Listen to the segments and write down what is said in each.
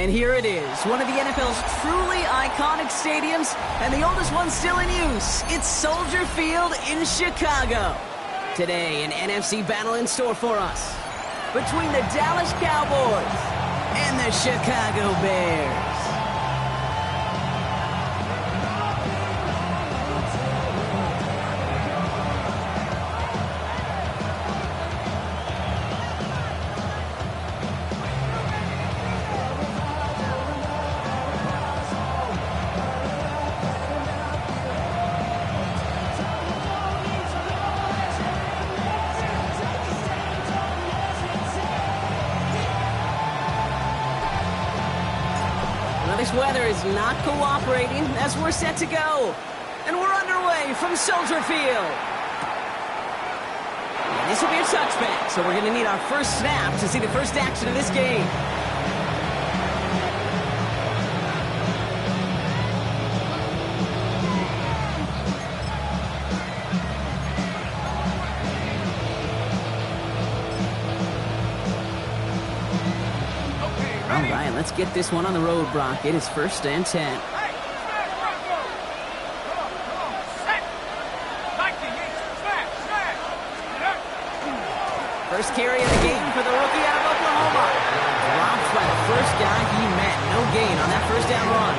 And here it is, one of the NFL's truly iconic stadiums, and the oldest one still in use. It's Soldier Field in Chicago. Today, an NFC battle in store for us between the Dallas Cowboys and the Chicago Bears. This weather is not cooperating as we're set to go. And we're underway from Soldier Field. And this will be a touchback, so we're going to need our first snap to see the first action of this game. Let's get this one on the road, Brock. It is 1st and 10. First carry of the game for the rookie out of Oklahoma. Dropped by the first guy he met. No gain on that first down run.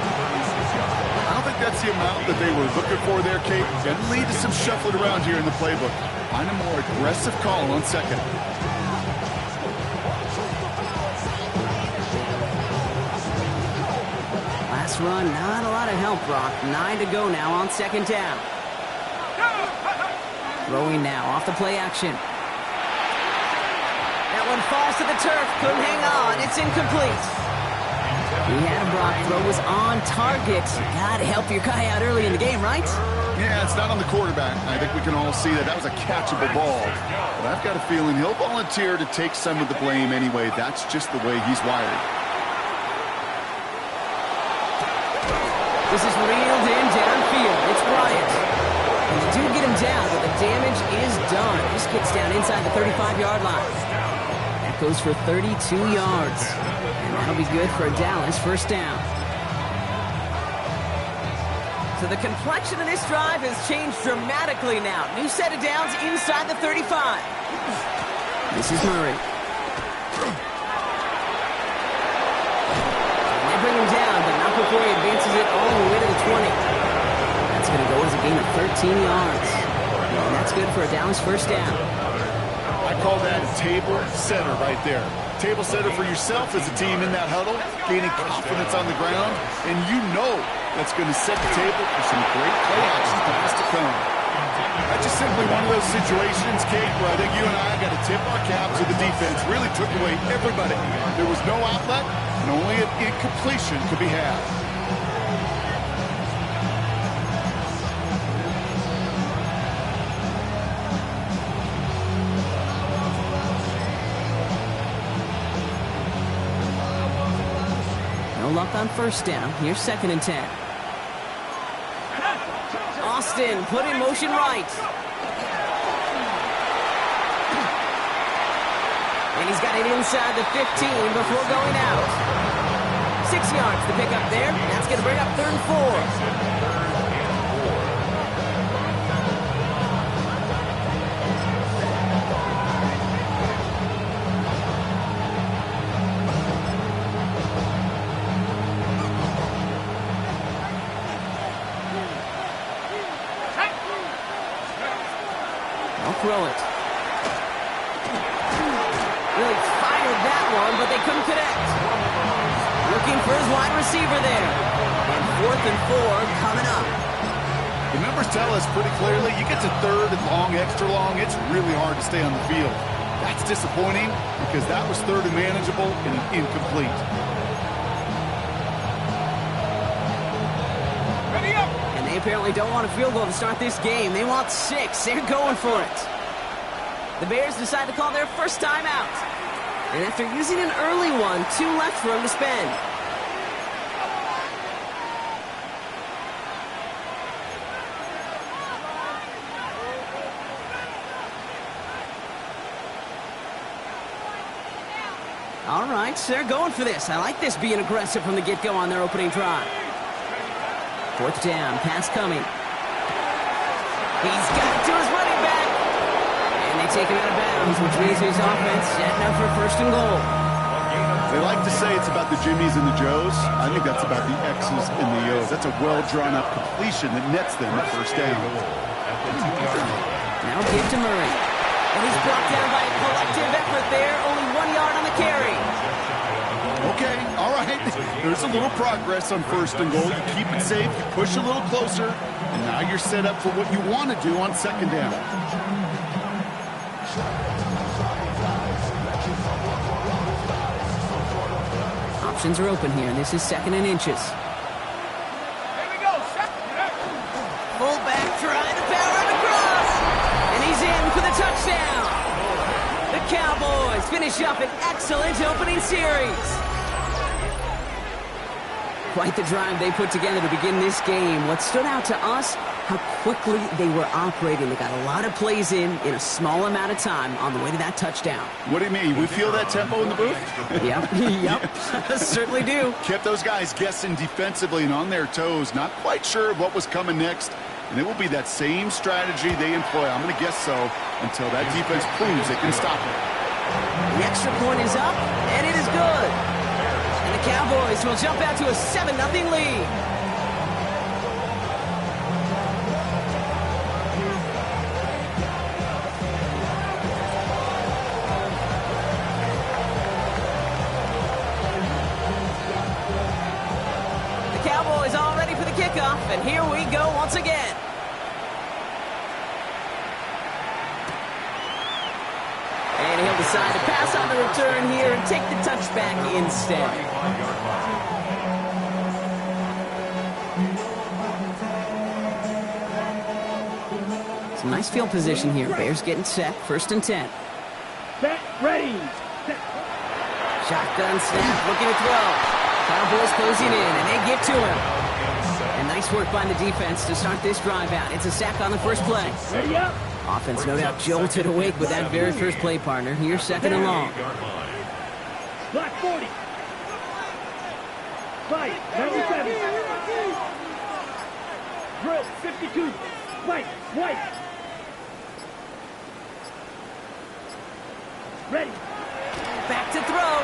I don't think that's the amount that they were looking for there, Kate. Can lead to some shuffling around here in the playbook. Find a more aggressive call on second. Run, not a lot of help, Brock. 9 to go now on 2nd down. Throwing now off the play action. That one falls to the turf. Couldn't hang on. It's incomplete. We had him, Brock. Throw was on target. Gotta help your guy out early in the game, right? Yeah, it's not on the quarterback. I think we can all see that was a catchable ball. But I've got a feeling he'll volunteer to take some of the blame anyway. That's just the way he's wired. This is reeled in downfield. It's Bryant. And they do get him down, but the damage is done. This gets down inside the 35-yard line. That goes for 32 yards. And that'll be good for a Dallas first down. So the complexion of this drive has changed dramatically now. New set of downs inside the 35. This is Murray. Bring him down, but not before he advances it all the way to the 20. That's going to go as a gain of 13 yards. And that's good for a Dallas first down. I call that a table setter right there. Table setter for yourself as a team in that huddle, gaining confidence on the ground, and you know that's going to set the table for some great play action pass to come. That's just simply one of those situations, Kate, where I think you and I got to tip our cap to the defense. Really took away everybody. There was no outlet, and only an incompletion could be had. No luck on first down. Here's 2nd and 10. Austin put in motion right. And he's got it inside the 15 before going out. 6 yards to pick up there. That's going to bring up 3rd and 4. Throw it. Really fired that one, but they couldn't connect. Looking for his wide receiver there. And 4th and 4 coming up. The numbers tell us pretty clearly, you get to 3rd and long, extra long, it's really hard to stay on the field. That's disappointing because that was 3rd and manageable and an incomplete. And they apparently don't want a field goal to start this game. They want 6. They're going for it. The Bears decide to call their first timeout. And after using an early one, 2 left for them to spend. All right, so they're going for this. I like this being aggressive from the get-go on their opening drive. Fourth down, pass coming. He's got it to his running back. And they take him out of bounds, which means his offense setting up for first and goal. They like to say it's about the Jimmies and the Joes. I think that's about the X's and the O's. That's a well-drawn-up completion that nets them at first down. Now give to Murray. And he's brought down by a collective effort there. Only 1 yard on the carry. Okay, all right. There's a little progress on first and goal. You keep it safe, you push a little closer, and now you're set up for what you want to do on second down. Options are open here, and this is 2nd and inches. Here we go. Fullback trying to power it across. And he's in for the touchdown. The Cowboys finish up an excellent opening series. Quite the drive they put together to begin this game. What stood out to us, how quickly they were operating. They got a lot of plays in a small amount of time on the way to that touchdown. What do you mean? We feel that tempo in the booth? Yep. Certainly do. Kept those guys guessing defensively and on their toes, not quite sure what was coming next. And it will be that same strategy they employ, I'm going to guess so, until that defense proves they can stop it. The extra point is up, and it is good. And the Cowboys will jump out to a 7-0 lead. The Cowboys all ready for the kickoff, and here we go once again. And he'll decide to pass on the return here and take the touchback instead. Some nice field position here. Bears getting set. 1st and 10. Set, ready. Set. Shotgun snap, looking to throw. Cowboys closing in, and they get to him. And nice work by the defense to start this drive out. It's a sack on the first play. Ready up. Offense no doubt jolted awake with that very first play, partner. Here's 2nd and long. Block 40. Fight, 97. Drill, 52. Fight, white. Ready. Back to throw.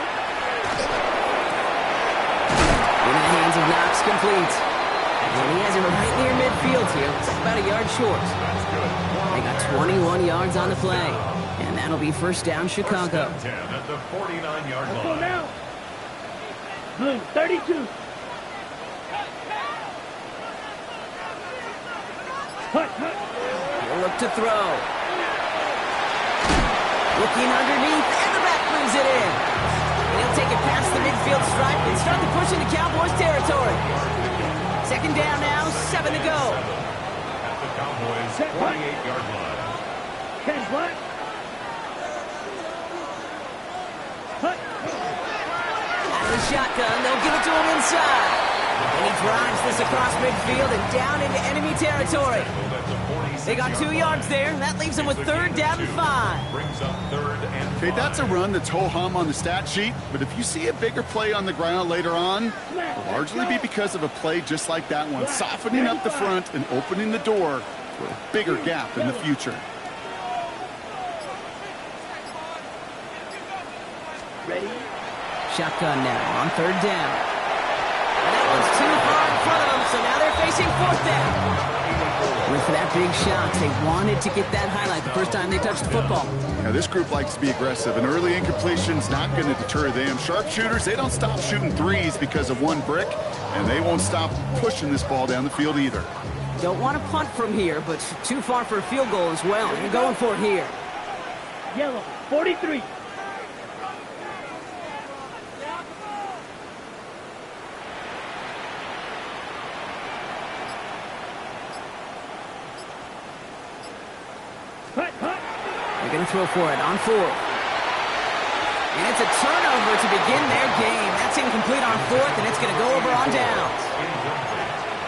In the hands of Knox, complete. And he has it right near midfield here. It's about a yard short. They got 21 yards on the play. And that'll be first down, Chicago. 10 at the 49-yard Let's go line. now. Blue, 32. Hut, hut. He'll look to throw. Looking underneath, and the back brings it in. And he'll take it past the midfield stripe and start to push into Cowboys territory. 2nd down now, 7 to go. At the Cowboys' 48-yard line. 10 black. Hut. Out of the shotgun, they'll give it to him inside. And he drives this across midfield and down into enemy territory. They got 2 yards there. That leaves them with 3rd down and 5. Brings up 3rd and 5. Okay, that's a run that's ho-hum on the stat sheet, but if you see a bigger play on the ground later on, it'll largely be because of a play just like that one, softening up the front and opening the door for a bigger gap in the future. Ready. Shotgun now on 3rd down. And that one's too far in front of them, so now they're facing 4th down. Went for that big shot. They wanted to get that highlight the first time they touched the football. Now, this group likes to be aggressive, and early incompletion's not going to deter them. Sharpshooters, they don't stop shooting threes because of one brick, and they won't stop pushing this ball down the field either. Don't want to punt from here, but too far for a field goal as well. They're going for it here. Yellow, 43. Hut, hut. They're going to throw for it on 4th. And it's a turnover to begin their game. That's incomplete on 4th, and it's going to go over on downs.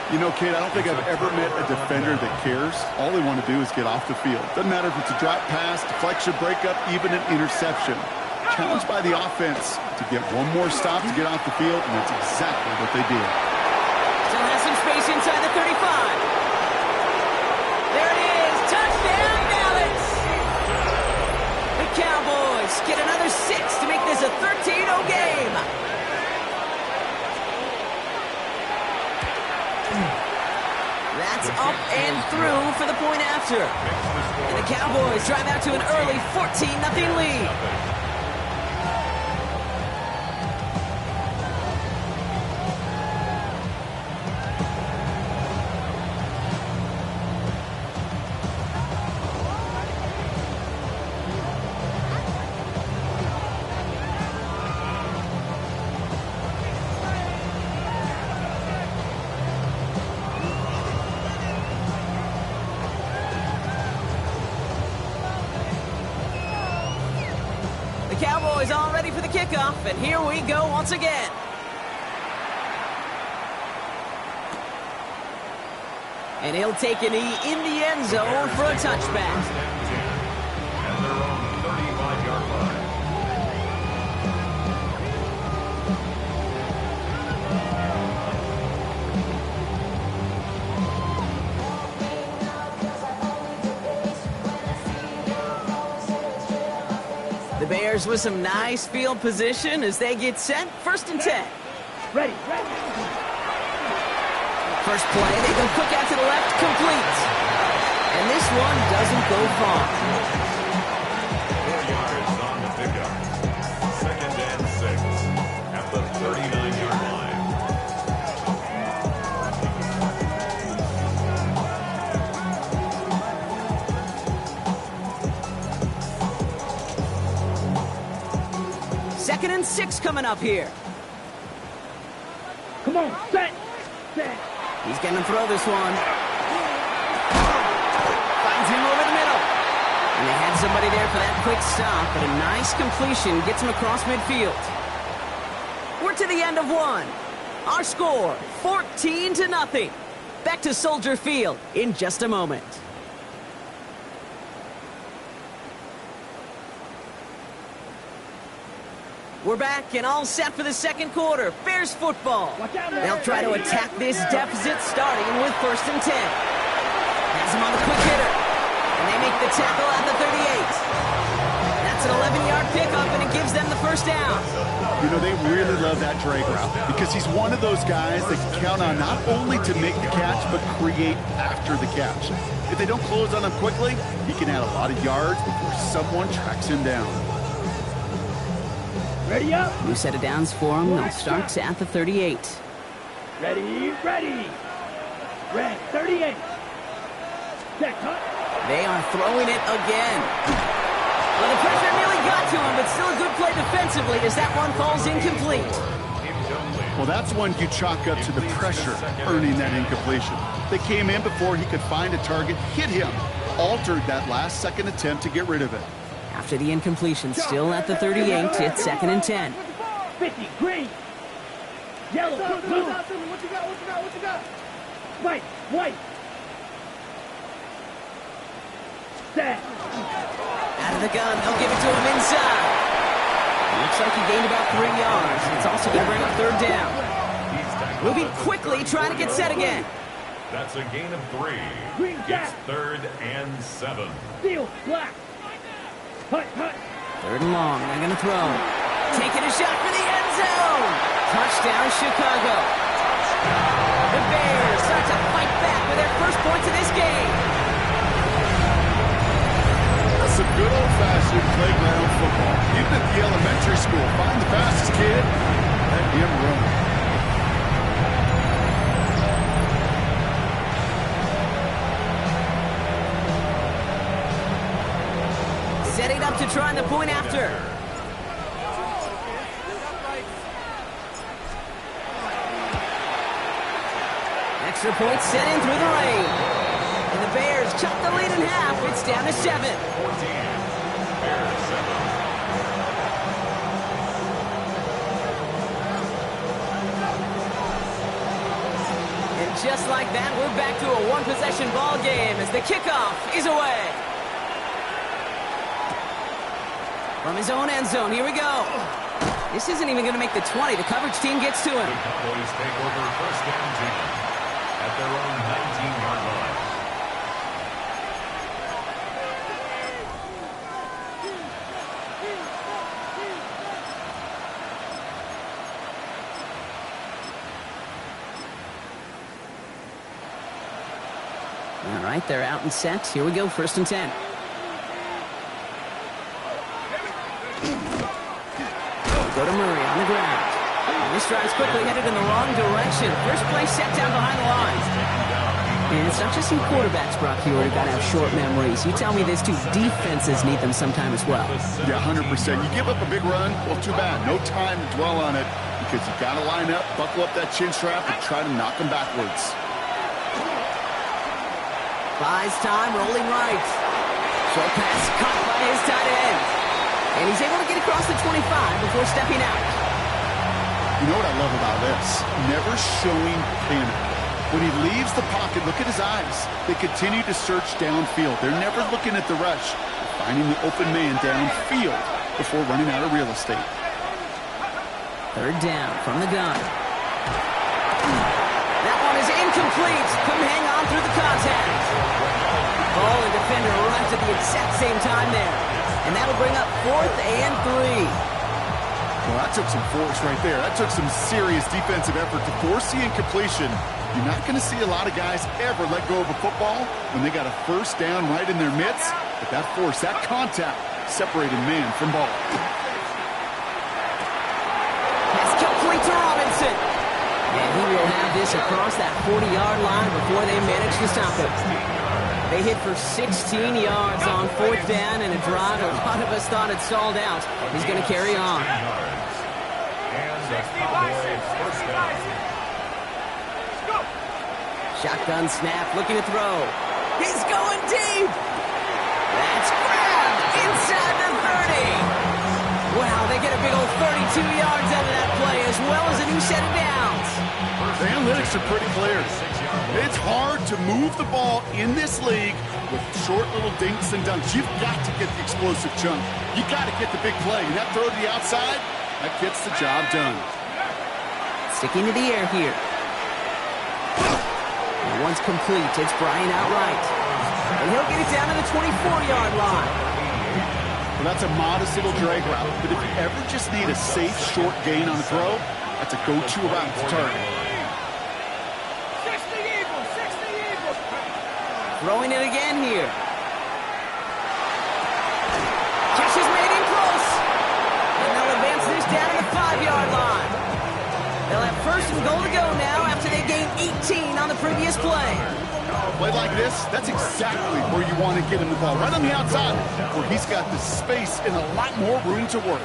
You know, Kate, I don't think I've ever met a defender that cares. All they want to do is get off the field. Doesn't matter if it's a drop pass, deflection, breakup, even an interception. challenged by the offense to get one more stop to get off the field, and that's exactly what they did. Still has some space inside the 35. There it is. Touchdown, Dallas. The Cowboys get another 6 to make this a 13-0 game. That's up and through for the point after. And the Cowboys drive out to an early 14-0 lead. The Cowboys all ready for the kickoff, and here we go once again. And he'll take a knee in the end zone for a touchback. At their own 35-yard line. The Bears with some nice field position as they get set. 1st and 10. Ready. First play, they go quick out to the left, complete. And this one doesn't go far. 4 yards on the pickup. 2nd and 6 at the 39-yard line. Second and 6 coming up here. Come on, set. He's going to throw this one. Finds him over the middle. And they had somebody there for that quick stop, but a nice completion gets him across midfield. We're to the end of one. Our score, 14-0. Back to Soldier Field in just a moment. We're back and all set for the second quarter. Bears football. They'll try to attack this deficit starting with 1st and 10. Has him on the quick hitter. And they make the tackle at the 38. That's an 11-yard pickup, and it gives them the first down. You know, they really love that drag route because he's one of those guys that can count on not only to make the catch, but create after the catch. If they don't close on him quickly, he can add a lot of yards before someone tracks him down. Ready up. New set of downs for them. They'll start at the 38. Ready. Red, 38. Set, cut. They are throwing it again. Well, the pressure nearly got to him, but still a good play defensively as that one falls incomplete. Well, that's one you chalk up to the pressure earning that incompletion. They came in before he could find a target, hit him, altered that last second attempt to get rid of it. After the incompletion, still at the 38, it's 2nd and 10. 50, green. Yellow, blue. What you got? White. Set. Out of the gun, they'll give it to him inside. Looks like he gained about 3 yards. It's also going to bring up 3rd down. Moving quickly, trying to get set again. That's a gain of 3. It's 3rd and 7. Steel, black. Hut. 3rd and long, they're going to throw. Taking a shot for the end zone. Touchdown, Chicago. The Bears start to fight back with their first points of this game. That's some good old-fashioned playground football. Even at the elementary school, find the fastest kid, let him run. Setting up to try the point after. Extra point set in through the rain. And the Bears chop the lead in half. It's down to 7. 14. Bears 7. And just like that, we're back to a one-possession ball game as the kickoff is away. From his own end zone, here we go. This isn't even going to make the 20. The coverage team gets to him. The Cowboys take over first and 10 at their own 19-yard line. All right, they're out and set. Here we go, first and 10. Go to Murray on the ground. This drive's quickly headed in the wrong direction. First play set down behind the line. And it's not just some quarterbacks, Brock, here who got to have short memories. You tell me these two defenses need them sometime as well. Yeah, 100%. You give up a big run, well, too bad. No time to dwell on it because you got to line up, buckle up that chin strap, and try to knock them backwards. Buys time, rolling right. Short pass caught by his tight end. And he's able to get across the 25 before stepping out. You know what I love about this? Never showing panic. When he leaves the pocket, look at his eyes. They continue to search downfield. They're never looking at the rush. They're finding the open man downfield before running out of real estate. Third down from the gun. That one is incomplete. Couldn't hang on through the contact. Ball and defender arrived at the exact same time there. And that'll bring up 4th and 3. Well, that took some force right there. That took some serious defensive effort to force the incompletion. You're not going to see a lot of guys ever let go of a football when they got a first down right in their midst. But that force, that contact, separated man from ball. That's complete to Robinson. And he will have this across that 40-yard line before they manage to stop it. They hit for 16 yards on 4th down and a drive a lot of us thought had stalled out. He's going to carry on. Shotgun snap, looking to throw. He's going deep. That's grabbed inside the 30. Wow, they get a big old 32 yards out of that play as well as a new set of downs. The analytics are pretty clear. It's hard to move the ball in this league with short little dinks and dunks. You've got to get the explosive chunk. You got to get the big play. And that throw to the outside, that gets the job done. Sticking to the air here. And once complete, it's Bryant outright. And he'll get it down to the 24-yard line. Well, that's a modest little drag route. But if you ever just need a safe, short gain on the throw, that's a go-to route to target. Throwing it again here. Catch is made in close. And they'll advance this down to the 5-yard line. They'll have first and goal to go now after they gained 18 on the previous play. Play like this, that's exactly where you want to get him the ball. Right on the outside, where he's got the space and a lot more room to work.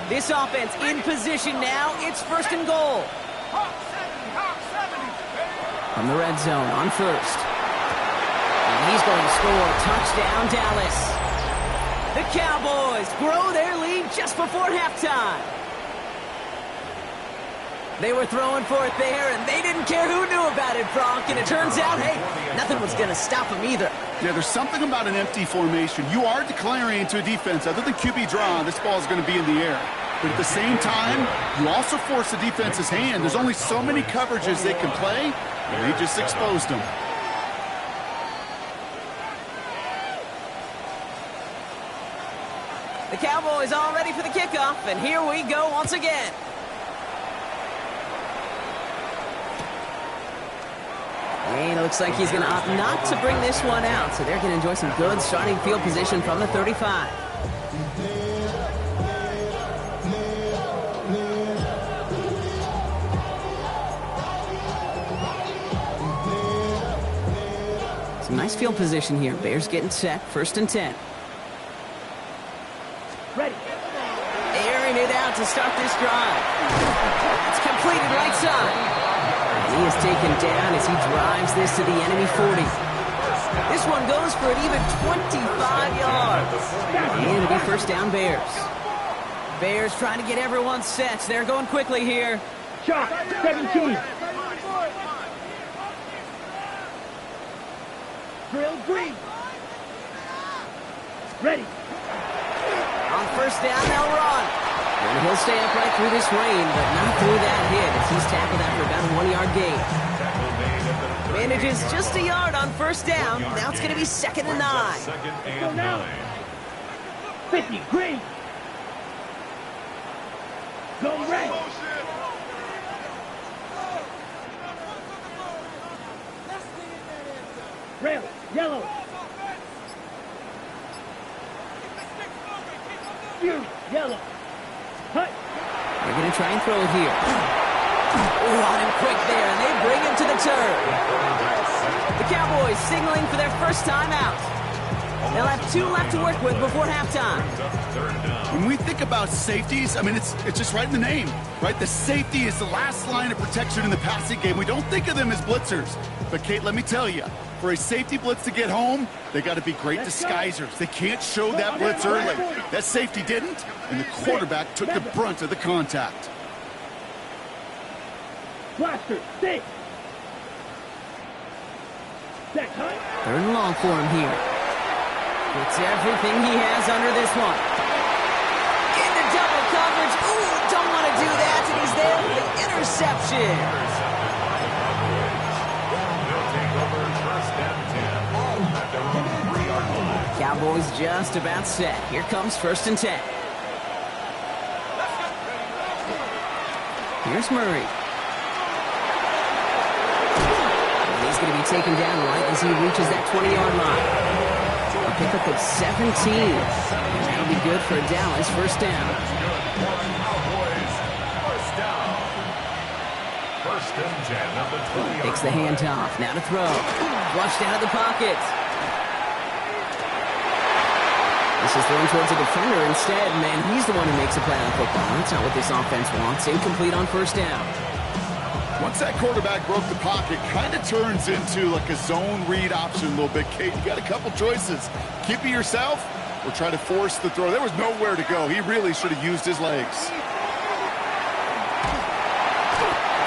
This offense in position now. It's first and goal. From the red zone on first. He's going to score. Touchdown, Dallas. The Cowboys grow their lead just before halftime. They were throwing for it there, and they didn't care who knew about it, Brock. And it turns out, hey, nothing was going to stop them either. Yeah, there's something about an empty formation. You are declaring to a defense, other than QB draw, this ball is going to be in the air. But at the same time, you also force the defense's hand. There's only so many coverages they can play, and they just exposed them. The Cowboys all ready for the kickoff, and here we go once again. And it looks like he's going to opt not to bring this one out, so they're going to enjoy some good starting field position from the 35. Some nice field position here. Bears getting set, first and 10. Ready. Airing it out to start this drive. It's completed right side. And he is taken down as he drives this to the enemy 40. This one goes for an even 25 yards. And it'll be first down Bears. Bears trying to get everyone set. They're going quickly here. Shot, 17. Drill green. Ready. On first down, they'll run. And he'll stay upright through this rain, but not through that hit as he's tackled after about a 1-yard gain. Manages just a yard on first down. Now it's going to be 2nd and 9. Second and 9. 50, green. Go red. Rail, yellow. You, yellow. Hut. They're going to try and throw it here. Oh, on him quick there, and they bring him to the turn. The Cowboys signaling for their first time out. They'll have 2 left to work with before halftime. When we think about safeties, I mean, it's just right in the name, right? The safety is the last line of protection in the passing game. We don't think of them as blitzers. But, Kate, let me tell you, for a safety blitz to get home, they got to be great disguisers. They can't show that blitz early. That safety didn't, and the quarterback took the brunt of the contact. Blaster, stay. Set, hut. 3rd and long for him here. It's everything he has under this one. Into double coverage. Ooh, don't want to do that, and he's there for the interception. They'll take over first and 10 at their own 3-yard line. Cowboys just about set. Here comes 1st and 10. Here's Murray. And he's going to be taken down right as he reaches that 20-yard line. A pickup of 17. And that'll be good for Dallas. First down. Cowboys, first down. First and 10 at the 20-yard Takes the handoff. Now to throw. Flushed out of the pocket. This is thrown towards a defender instead. Man, he's the one who makes a play on football. That's not what this offense wants. Incomplete on first down. Once that quarterback broke the pocket, kind of turns into like a zone read option a little bit. Kate, you got a couple choices. Keep it yourself or try to force the throw. There was nowhere to go. He really should have used his legs.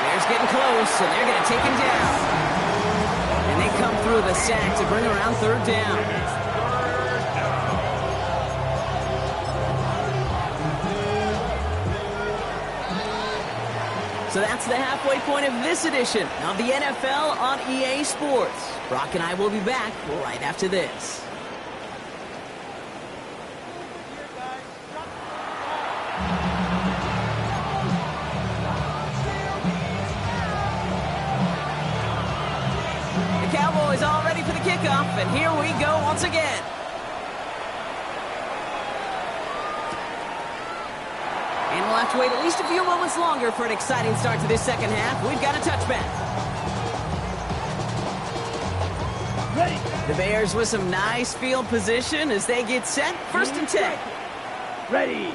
Bears getting close, so they're going to take him down. And they come through the sack to bring around 3rd down. So that's the halfway point of this edition of the NFL on EA Sports. Brock and I will be back right after this. The Cowboys all ready for the kickoff, and here we go once again. And we'll have to wait at least a few moments longer for an exciting start to this second half. We've got a touchback. Ready. The Bears with some nice field position as they get set. 1st and 10. Ready.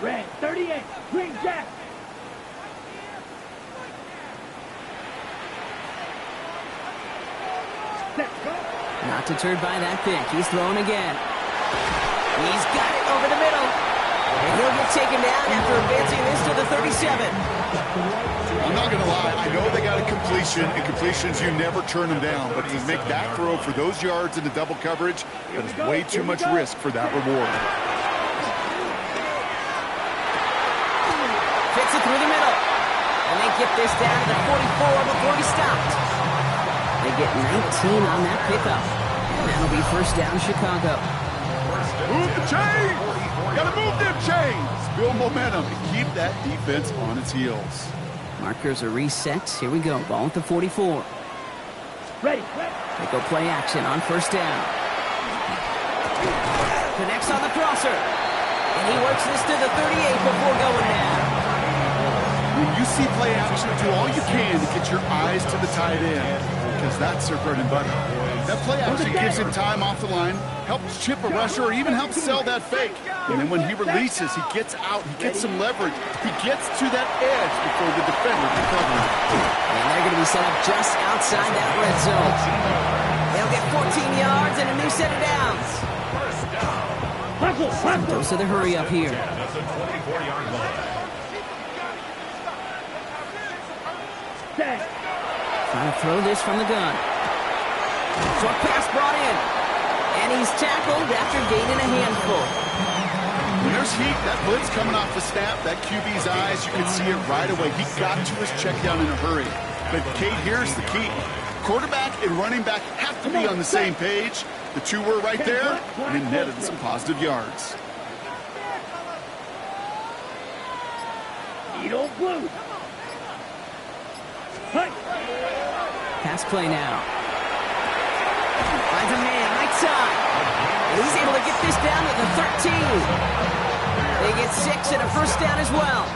Red, 38. Green jack. Set, go. Not deterred by that pick. He's throwing again. He's got it over the middle. And he'll get taken down after advancing this to the 37. I'm not going to lie. I know they got a completion, and completions, you never turn them down. But to make that throw for those yards into double coverage, that is way too much risk for that reward. Fits it through the middle. And they get this down to the 44 before he stopped. They get 19 on that pickup. And that'll be first down, Chicago. Move the chains! Gotta move them chains! Build momentum and keep that defense on its heels. Markers are reset. Here we go. Ball at the 44. Ready. They go play action on first down. Connects on the crosser. And he works this to the 38 before going down. When you see play action, do all you can to get your eyes to the tight end, because that's their bread and butter. That play action gives him time off the line, helps chip a rusher, or even helps sell that fake. And then when he releases, he gets out, he gets some leverage. He gets to that edge before the defender can cover him. And they're going to be set up just outside that red zone. They'll get 14 yards and a new set of downs. Dose of the hurry up here. That's a 24-yard line. Trying to throw this from the gun. Short pass brought in. And he's tackled after gaining a handful. When there's heat, that blitz coming off the snap, that QB's eyes, you can see it right away. He got to his check down in a hurry. But, Kate, here's the key. Quarterback and running back have to be on the same page. The two were right there, and it netted some positive yards. Needle blue. Pass play now. Finds a man, right side. And he's able to get this down to the 13. They get 6 and a first down as well.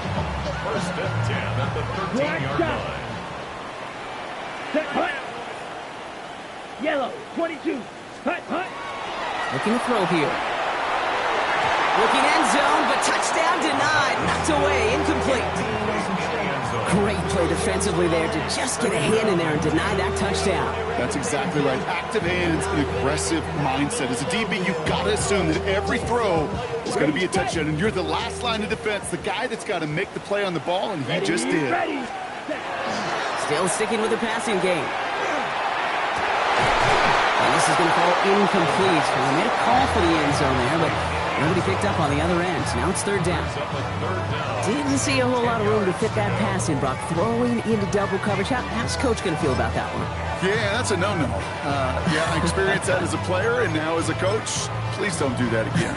First and 10 at the 13-yard line. Set, hut. Yellow, 22. Hut, hut. Looking to throw here. Looking end zone, but touchdown denied. Knocked away, incomplete. Great play defensively there to just get a hand in there and deny that touchdown. That's exactly right. Active hands and aggressive mindset. As a DB, you've got to assume that every throw is going to be a touchdown, and you're the last line of defense, the guy that's got to make the play on the ball, and he just did. Still sticking with the passing game. And this is going to fall incomplete. They made a call for the end zone there, but nobody picked up on the other end. So now it's third down. Didn't see a whole lot of room to fit that pass in, Brock. Throwing into double coverage. How's Coach going to feel about that one? Yeah, that's a no-no. Yeah, I experienced that as a player, and now as a coach, please don't do that again.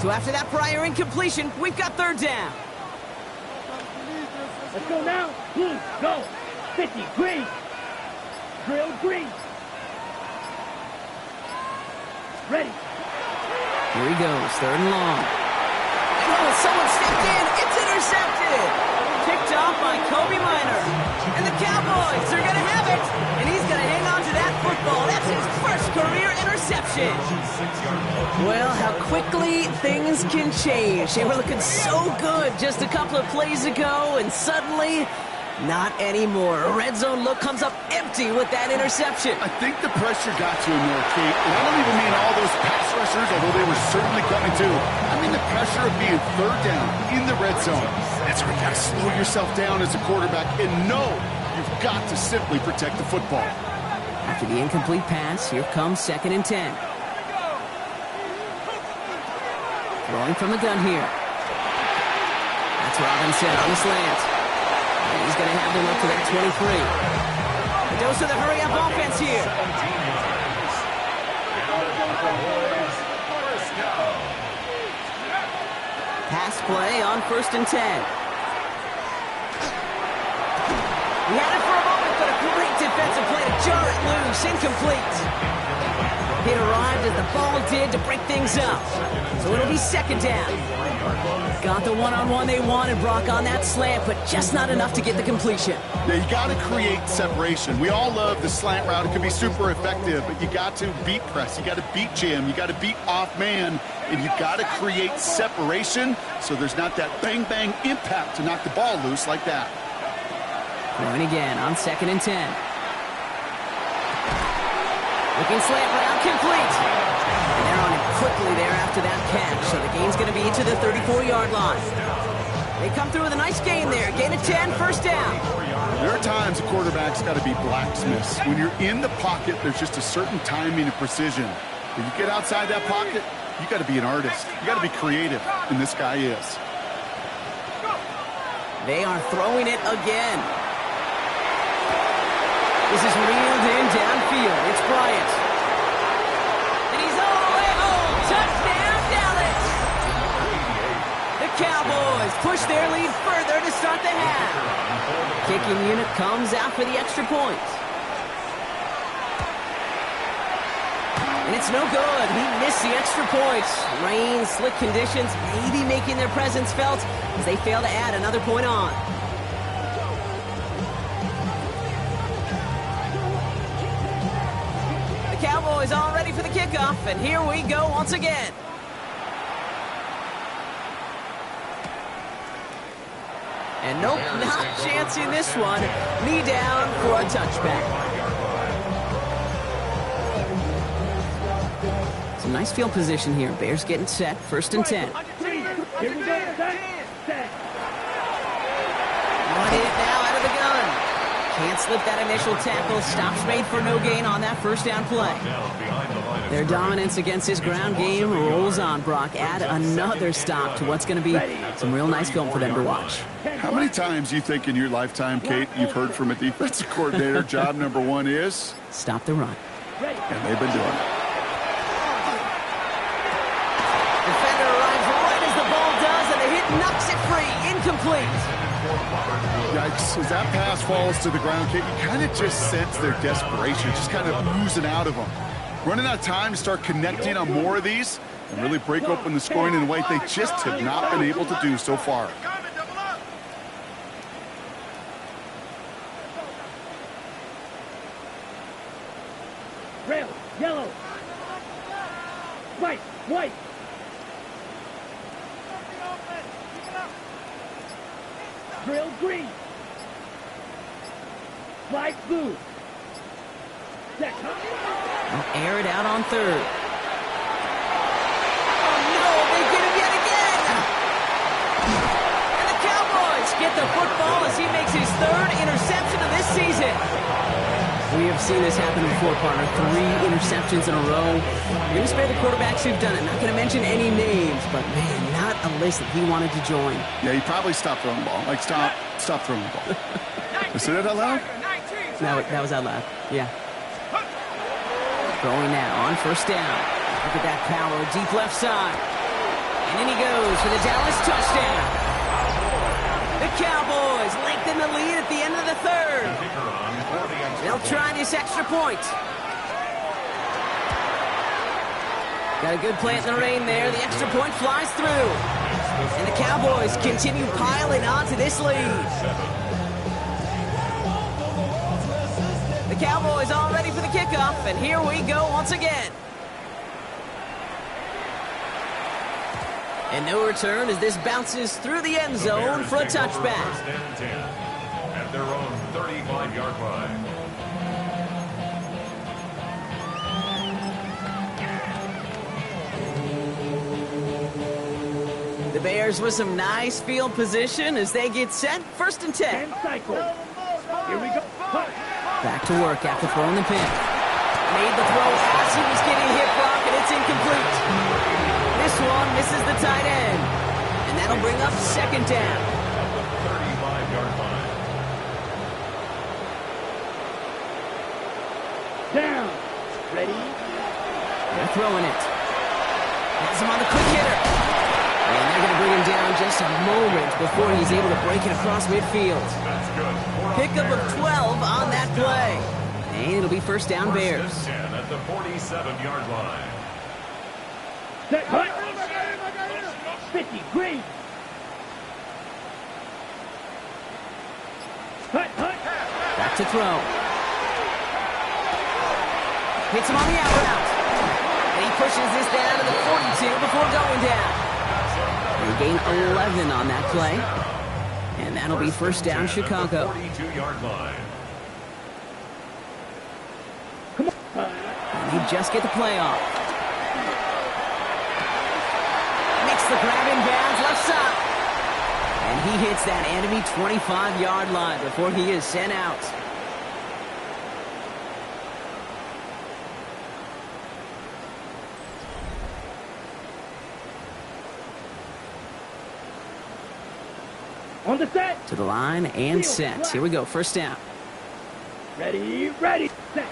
So after that prior incompletion, we've got third down. Let's go now. Blue, go. 50, green. Drill, green. Ready. Here he goes, third and long. Oh, someone stepped in. It's intercepted. Picked off by Kobe Minor. And the Cowboys are going to have it. And he's going to hang on to that football. That's his first career interception. Well, how quickly things can change. They were looking so good just a couple of plays ago, and suddenly, not anymore. A red zone look comes up empty with that interception. I think the pressure got to him there, Kate. And I don't even mean all those pass rushers, although they were certainly coming too. I mean the pressure of being third down in the red zone. That's where you got to slow yourself down as a quarterback and know you've got to simply protect the football. After the incomplete pass, here comes 2nd and 10. Throwing from the gun here. That's Robinson on the slant. And he's going to have them up to that 23. A dose of the hurry-up offense here. Pass play on 1st and 10. He had it for a moment, but a great defensive play to jar it loose. Incomplete. It arrived as the ball did to break things up. So it'll be 2nd down. Got the one-on-one they wanted, Brock, on that slant, but just not enough to get the completion. Yeah, you got to create separation. We all love the slant route. It can be super effective, but you got to beat press. You got to beat jam. You got to beat off man, and you got to create separation so there's not that bang-bang impact to knock the ball loose like that. Throwing again on 2nd and 10. Looking slant route, complete. And they're on it quickly there after that catch. So the game's going to be to the 34-yard line. They come through with a nice gain there. Gain of 10, first down. There are times a quarterback's got to be blacksmiths. When you're in the pocket, there's just a certain timing and precision. When you get outside that pocket, you got to be an artist. You got to be creative, and this guy is. They are throwing it again. This is reeled in downfield. It's Bryant. And he's all the way home. Touchdown, Dallas. The Cowboys push their lead further to start the half. Kicking unit comes out for the extra point. And it's no good. He missed the extra points. Rain, slick conditions, maybe making their presence felt as they fail to add another point on. Cowboys all ready for the kickoff, and here we go once again. And nope, not chancing this one. Knee down for a touchback. Some nice field position here. Bears getting set, 1st and 10. Here we go. Set. On it now. Can't slip that initial tackle. Stops made for no gain on that first down play. Their dominance against his ground game rolls on, Brock. Add another stop to what's going to be some real nice film for them to watch. How many times do you think in your lifetime, Kate, you've heard from a defensive coordinator, job number one is? Stop the run. And they've been doing it. Defender arrives right as the ball does, and the hit knocks it free. Incomplete. Yikes. As that pass falls to the ground, Kate, you kind of just sense their desperation, just kind of oozing out of them. Running out of time to start connecting on more of these and really break open the scoring in a way they just have not been able to do so far. Red, yellow, white, white. Drill green. Flag blue. Set. Air it out on third. Oh no, they get him yet again! And the Cowboys get the football as he makes his third interception of this season. We have seen this happen before, partner. 3 interceptions in a row. We're going to spare the quarterbacks who've done it. Not going to mention any names, but man, not a list that he wanted to join. Yeah, he probably stopped throwing the ball. Like, stop throwing the ball. You said it out loud? That was out loud. Yeah. Throwing now on first down. Look at that power, deep left side. And in he goes for the Dallas touchdown. The Cowboys lengthen the lead at the end of the third. They'll try this extra point. Got a good plant in the rain there. The extra point flies through. And the Cowboys continue piling on to this lead. The Cowboys all ready for the kickoff, and here we go once again. And no return as this bounces through the end zone for a touchback. At their own 35-yard line. The Bears with some nice field position as they get set. First and 10. Cycle. Here we go. Back to work after throwing the pin. Made the throw as he was getting hit, Brock, and it's incomplete. This one misses the tight end. And that'll bring up second down. 35-yard line. Down. Ready? They're throwing it. Has him on the quick hitter. And they're going to bring him down just a moment before he's able to break it across midfield. That's good. Pickup of 12 on that play. And it'll be first down Bears. First and 10 at the 47-yard line. Set. Cut. 50. Green. Cut. Back to throw. Hits him on the out route. And he pushes this down to the 42 before going down. They gain 11 on that play. And that'll be first down Chicago. 42-yard line. And he just get the play off. Makes the grab in bounds left side. And he hits that enemy 25-yard line before he is sent out. On the set. To the line and set. Here we go, first down. Ready. Set.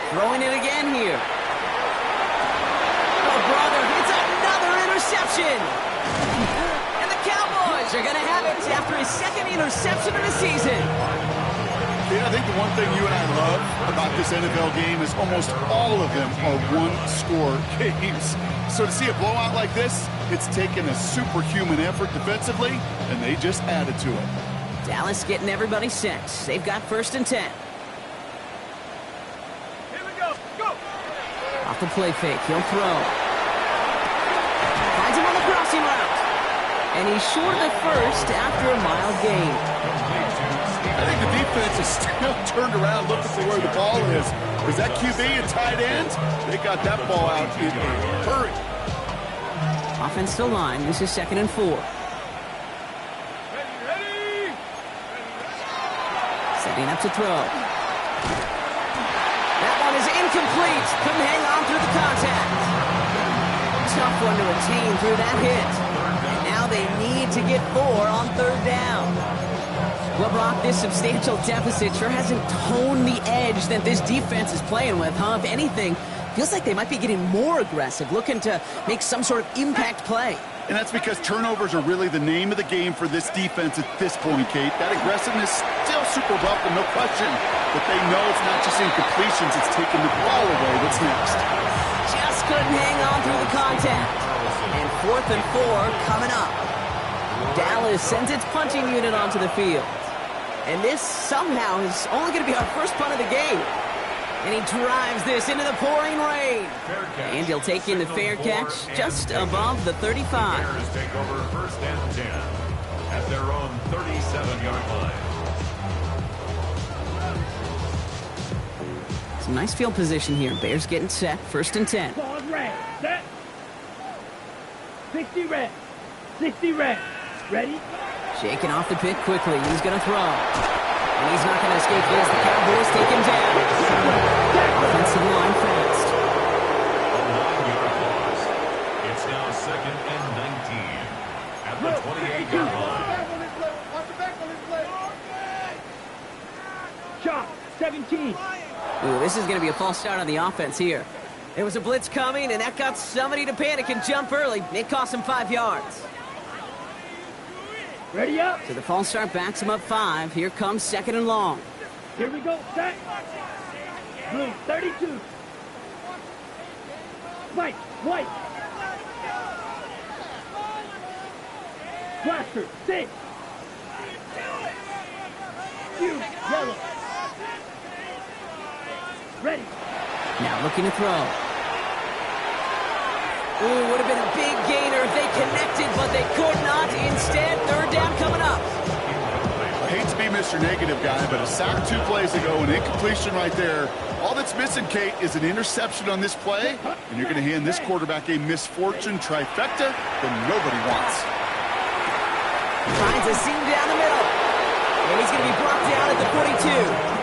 Throwing it again here. Oh, brother, it's another interception. And the Cowboys are going to have it after his second interception of the season. Yeah, I think the one thing you and I love about this NFL game is almost all of them are one-score games. So to see a blowout like this, it's taken a superhuman effort defensively, and they just added to it. Dallas getting everybody set. They've got first and 10. Here we go. Go. Off the play fake, he'll throw. Finds him on the crossing route. And he's short of the first after a mild gain. I think the defense is still turned around looking for where the ball is. Is that QB and tight end? They got that ball out in a hurry. Offensive line, this is second and 4. Ready. Set Setting up to throw. That one is incomplete. Couldn't hang on through the contact. Tough one to retain through that hit. And now they need to get 4 on 3rd down. Well, Brock, this substantial deficit sure hasn't toned the edge that this defense is playing with, huh? If anything, feels like they might be getting more aggressive, looking to make some sort of impact play. And that's because turnovers are really the name of the game for this defense at this point, Kate. That aggressiveness still super welcome, no question. But they know it's not just incompletions, it's taking the ball away. What's next? Just couldn't hang on through the contact. And 4th and 4 coming up. Dallas sends its punching unit onto the field. And this somehow is only going to be our first punt of the game. And he drives this into the pouring rain. And he'll take in the fair catch just above the 35. Bears take over 1st and 10 at their own 37-yard line. Some nice field position here. Bears getting set. 1st and 10. Pause red. Set. 60 red. 60 red. Ready? Shaking off the pick quickly. He's going to throw. And he's not going to escape this. The Cowboys take him down. Offensive line fast. A 9-yard loss. It's now 2nd and 19 at the 28-yard line. Chop. 17. Ooh, this is going to be a false start on the offense here. There was a blitz coming, and that got somebody to panic and jump early. It cost him 5 yards. Ready up. So the false start backs him up 5. Here comes 2nd and long. Here we go. Set. Blue. 32. White. White. Blaster. 6. You. Yellow. Ready. Now looking to throw. Ooh, would have been a big gainer if they connected, but they could not. Instead, 3rd down coming up. I hate to be Mr. Negative guy, but a sack 2 plays ago, an incompletion right there. All that's missing, Kate, is an interception on this play, and you're going to hand this quarterback a misfortune trifecta that nobody wants. Finds a seam down the middle. And he's going to be brought down at the 42.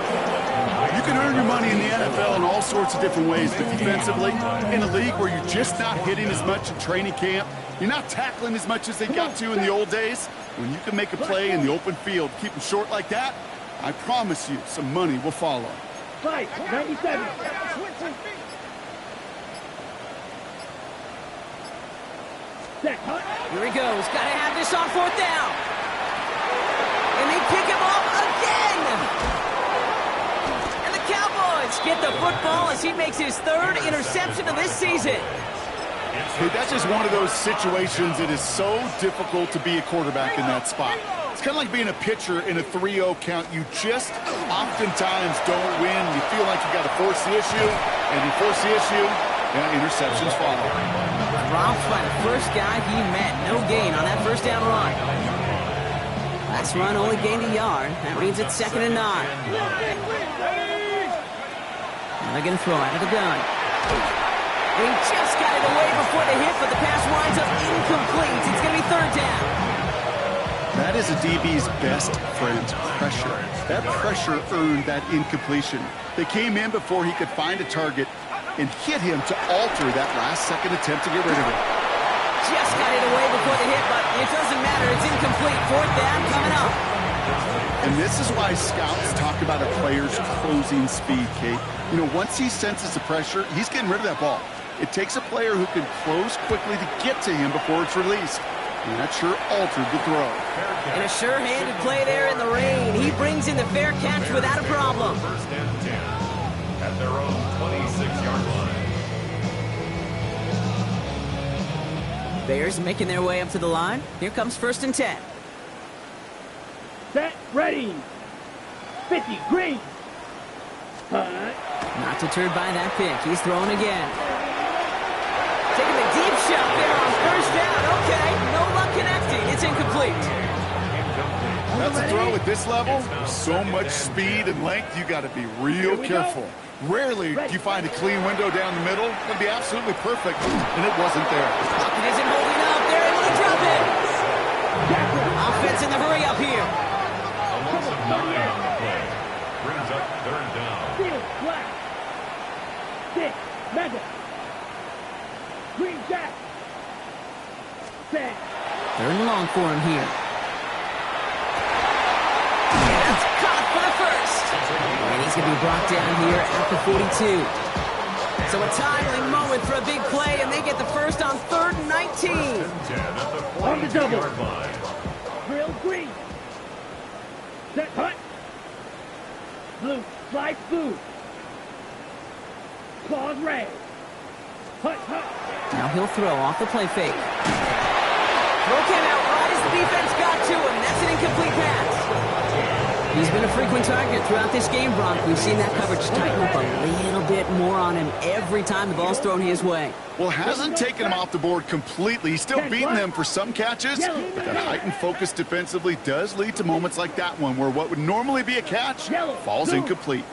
You can earn your money in the NFL in all sorts of different ways, but defensively, in a league where you're just not hitting as much in training camp, you're not tackling as much as they got to in the old days, when you can make a play in the open field, keep them short like that, I promise you some money will follow. 97. Set. Here he goes. Got to have this on 4th down. And they pick him up again. Cowboys get the football as he makes his 3rd interception of this season. Hey, that's just one of those situations that is so difficult to be a quarterback in that spot. It's kind of like being a pitcher in a 3-0 count. You just oftentimes don't win. You feel like you got to force the issue, and you force the issue, and interceptions follow. Dropped by the first guy he met. No gain on that 1st down run. Last run only gained a yard. That means it's 2nd and 9. They're going to throw out of the gun. And he just got it away before the hit, but the pass winds up incomplete. It's going to be 3rd down. That is a DB's best friend, pressure. That pressure earned that incompletion. They came in before he could find a target and hit him to alter that last-second attempt to get rid of it. Just got it away before the hit, but it doesn't matter. It's incomplete. 4th down coming up. And this is why scouts talk about a player's closing speed, Kate. You know, once he senses the pressure, he's getting rid of that ball. It takes a player who can close quickly to get to him before it's released. And that sure altered the throw. And a sure-handed play there in the rain. He brings in the fair catch without a problem. 1st and 10 at their own 26-yard line. Bears making their way up to the line. Here comes 1st and 10. Set. Ready. 50. Green. Not deterred by that pick. He's throwing again. Taking the deep shot there on 1st down. Okay, no luck connecting. It's incomplete. That's a throw at this level. So much speed and length, you got to be real careful. Rarely do you find a clean window down the middle. It'd be absolutely perfect, and it wasn't there. Pocket isn't holding up. They're able to drop it. Offense in the hurry up here. A loss of 9 on the play. brings up third down. Field, black. Six, mega. Green jack. Set. Third and long for him here. And that's caught for the first. And he's going to be brought down here at the 42. So a timely moment for a big play, and they get the first on 3rd and 19. On the double. Drill green. Set hut. Blue. Slide blue. Claws red. Hut, hut. Now he'll throw off the play fake. Throw came out right as the defense got to him. That's an incomplete pass. He's been a frequent target throughout this game, Brock. We've seen that coverage tighten up a little bit more on him every time the ball's thrown his way. Well, hasn't taken him off the board completely. He's still beating them for some catches, but that heightened focus defensively does lead to moments like that one where what would normally be a catch falls incomplete.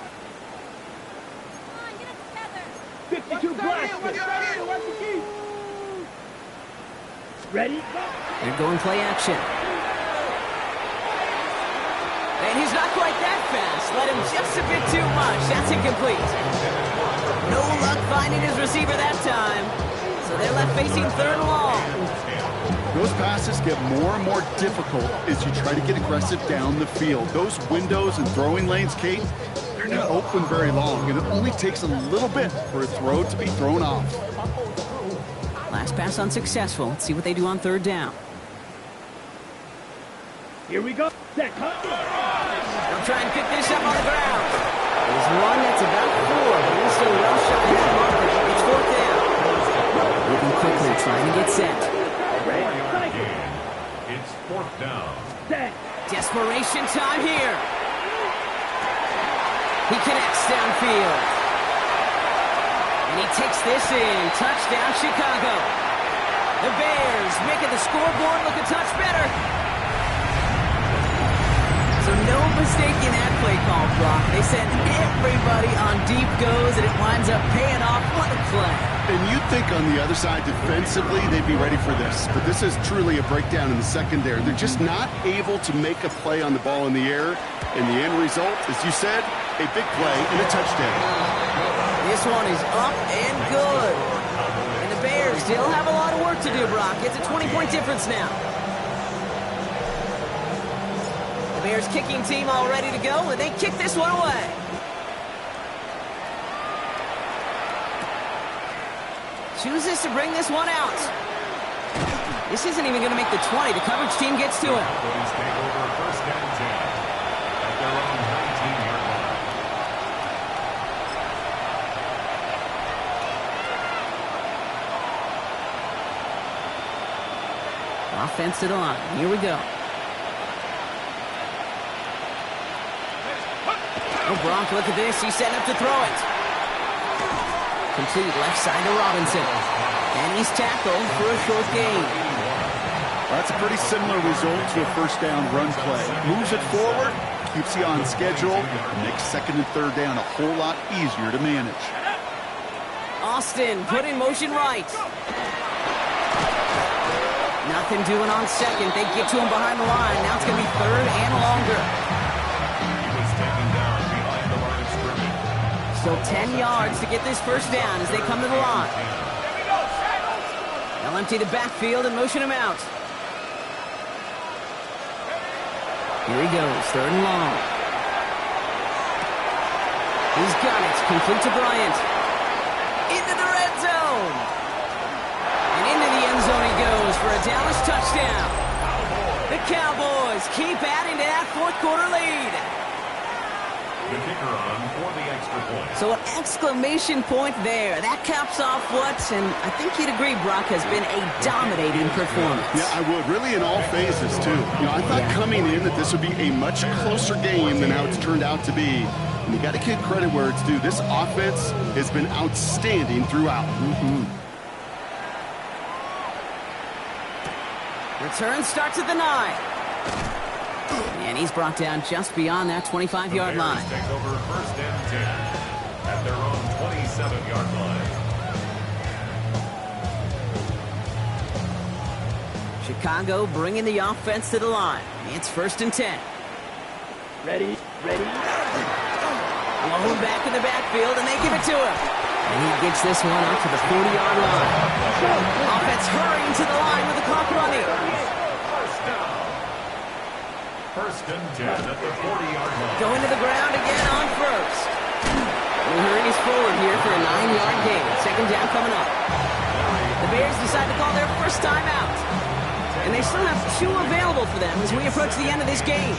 52 black. Ready? They're going play action. And he's not quite that fast. Let him just a bit too much. That's incomplete. No luck finding his receiver that time. So they're left facing 3rd and long. Those passes get more and more difficult as you try to get aggressive down the field. Those windows and throwing lanes, Kate, they're not open very long, and it only takes a little bit for a throw to be thrown off. Last pass unsuccessful. Let's see what they do on 3rd down. Here we go. Set hut. They'll try and pick this up on the ground. There's one that's about 4, but he's still well shy of that mark. It's 4th down. Moving quickly, trying to get set. It's 4th down. Set. Desperation time here. He connects downfield. And he takes this in. Touchdown, Chicago. The Bears making the scoreboard look a touch better. So no mistaking that play call, Brock. They send everybody on deep goes, and it winds up paying off. What a play. And you'd think on the other side defensively they'd be ready for this, but this is truly a breakdown in the secondary. They're just not able to make a play on the ball in the air, and the end result, as you said, a big play and a touchdown. This one is up and good. And the Bears still have a lot of work to do, Brock. It's a 20-point difference now. The Bears kicking team all ready to go, and they kick this one away. Chooses to bring this one out. This isn't even going to make the 20. The coverage team gets to him. Cowboys take over 1st and 10 at their own 19-yard line. Offense to the line. Here we go. Oh, Brock, look at this. He's setting up to throw it. Complete left side to Robinson. And he's tackled for a short gain. That's a pretty similar result to a 1st down run play. Moves it forward, keeps you on schedule, makes 2nd and 3rd down a whole lot easier to manage. Austin put in motion right. Nothing doing on 2nd. They get to him behind the line. Now it's going to be 3rd and longer. He was taken down behind the line of scrimmage. So 10 yards to get this 1st down as they come to the line. They'll empty the backfield and motion him out. Here he goes, 3rd and long. He's got it, complete to Bryant. Into the red zone. And into the end zone he goes for a Dallas touchdown. The Cowboys keep adding to that 4th quarter lead. The kicker on for the extra point. So an exclamation point there. That caps off what, and I think you'd agree, Brock, has been a dominating performance. Yeah, I would. Really in all phases, too. You know, I thought coming in that this would be a much closer game than how it's turned out to be. And you got to give credit where it's due. This offense has been outstanding throughout. Return starts at the 9. And he's brought down just beyond that 25-yard line. Take over 1st and 10 at their own 27-yard line. Chicago bringing the offense to the line. It's 1st and 10. Ready, ready. Thrown back in the backfield, and they give it to him. And he gets this one up to the 40-yard line. Offense hurrying to the line with the clock running. First down. First and 10 at the 40-yard line. Going to the ground again on first. He hurries forward here for a 9-yard gain. Second down coming up. The Bears decide to call their first timeout. And they still have 2 available for them as we approach the end of this game.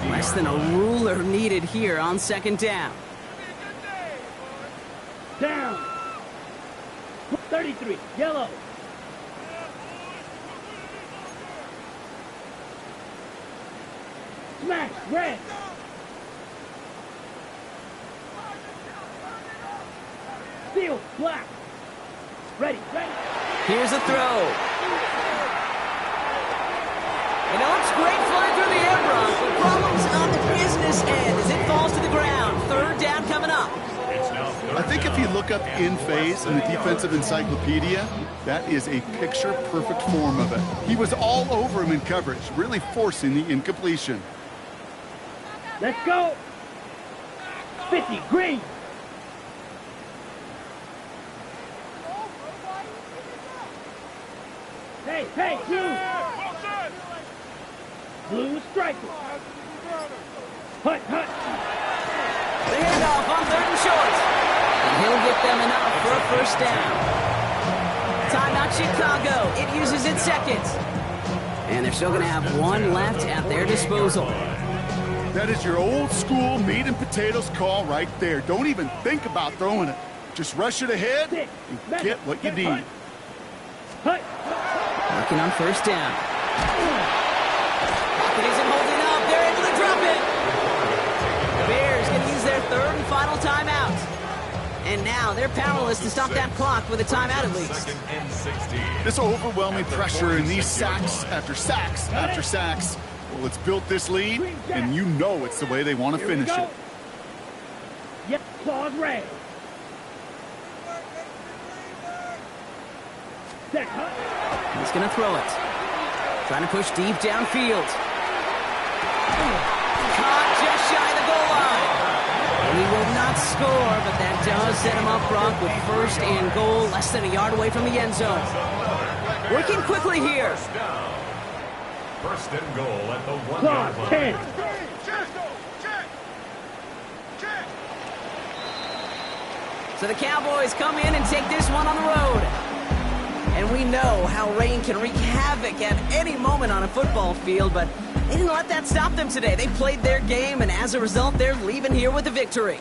Less than a ruler needed here on second down. Down. 33, yellow. Smash, red. Steel, black. Ready, ready. Here's a throw. And it looks great flying through the air, Brock. The problem's on the business end as it falls to the ground. Third down coming up. I think if you look up in phase in the defensive encyclopedia, that is a picture-perfect form of it. He was all over him in coverage, really forcing the incompletion. Let's go. 50, green. Hey, hey, blue. Blue striker. Hut, hut. The handoff on third and short. And he'll get them enough for a first down. Timeout Chicago. It uses its second. And they're still going to have 1 left at their disposal. That is your old school meat and potatoes call right there. Don't even think about throwing it. Just rush it ahead and get what you need. Hut. Working on first down. Pocket isn't holding up. They're able to drop it. The Bears going to use their third and final timeout. And now they're powerless to stop that clock with a timeout at least. Second and 16. This overwhelming pressure and these sacks after sacks after sacks. Well, it's built this lead, and you know it's the way they want to finish it. Yep, claws red. Set, hut. He's going to throw it. Trying to push deep downfield. Caught just shy of the goal line. And he will not score, but that does set him up, Brock, with first and goal, less than a yard away from the end zone. Working quickly here. First and goal at the 1 Claws, yard 10. line. So the Cowboys come in and take this one on the road. And we know how rain can wreak havoc at any moment on a football field, but they didn't let that stop them today. They played their game, and as a result, they're leaving here with a victory.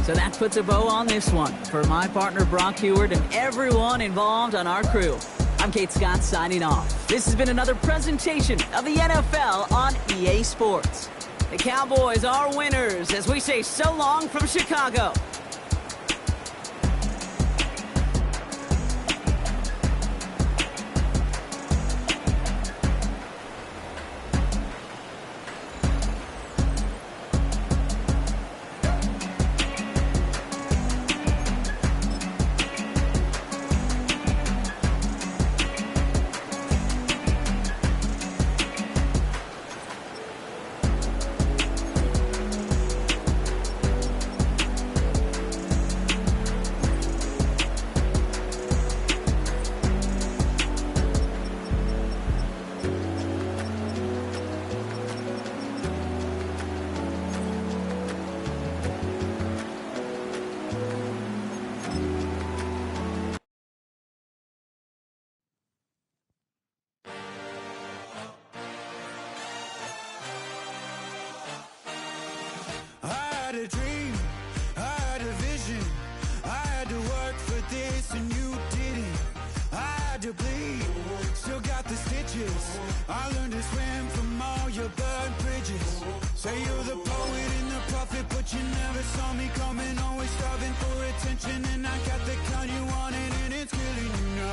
So that puts a bow on this one. For my partner, Brock Heward, and everyone involved on our crew, I'm Kate Scott signing off. This has been another presentation of the NFL on EA Sports. The Cowboys are winners as we say so long from Chicago. A dream, I had a vision, I had to work for this and you didn't. I had to bleed, still got the stitches. I learned to swim from all your burned bridges. Say you're the poet and the prophet, but you never saw me coming. Always starving for attention, and I got the kind you